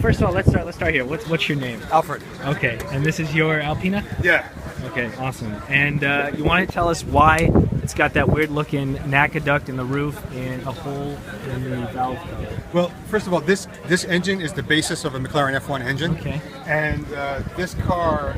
first of all, let's start here. What's your name? Alfred. Okay, and this is your Alpina? Yeah. Okay, awesome. And you want to tell us why it's got that weird looking aqueduct in the roof and a hole in the valve cover? Well, first of all, this engine is the basis of a McLaren F1 engine. Okay. And this car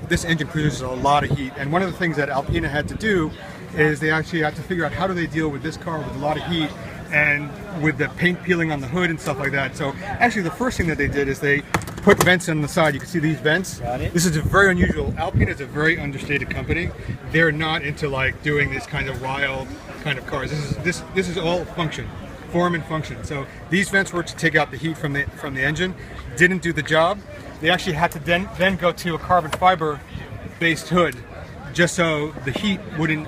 this engine produces a lot of heat. And one of the things that Alpina had to do is they actually had to figure out how do they deal with this car with a lot of heat and with the paint peeling on the hood and stuff like that. So actually the first thing that they did is they put vents on the side. You can see these vents. Got it. This is a very unusual. Alpina is a very understated company. They're not into like doing this kind of wild kind of cars. This is all function, form and function. So these vents were to take out the heat from the engine. Didn't do the job. They actually had to then go to a carbon fiber based hood just so the heat wouldn't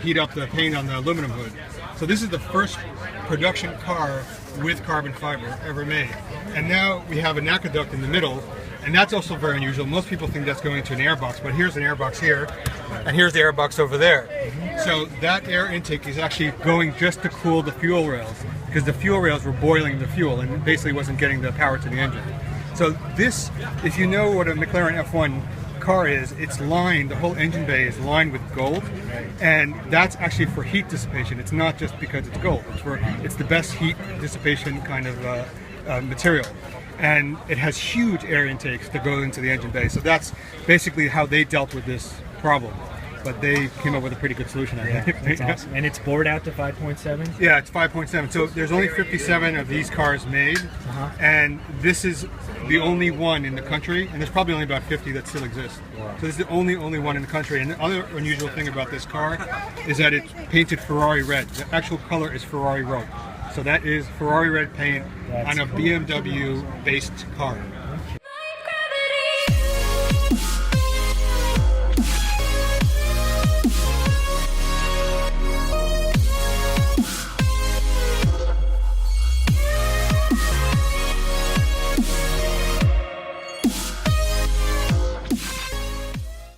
heat up the paint on the aluminum hood. So this is the first production car with carbon fiber ever made. And now we have an aqueduct in the middle, and that's also very unusual. Most people think that's going into an airbox, but here's an airbox here, and here's the airbox over there. So that air intake is actually going just to cool the fuel rails, because the fuel rails were boiling the fuel and it basically wasn't getting the power to the engine. So this, if you know what a McLaren F1 car is, it's lined, the whole engine bay is lined with gold, and that's actually for heat dissipation. It's not just because it's gold. It's the best heat dissipation kind of material, and it has huge air intakes that go into the engine bay. So that's basically how they dealt with this problem. But they came up with a pretty good solution, I think. That's awesome. And it's bored out to 5.7? Yeah, it's 5.7. So there's only 57 of these cars made, and this is the only one in the country, and there's probably only about 50 that still exist. Wow. So this is the only one in the country. And the other unusual thing about this car is that it's painted Ferrari red. The actual color is Ferrari red. So that is Ferrari red paint on a BMW-based car.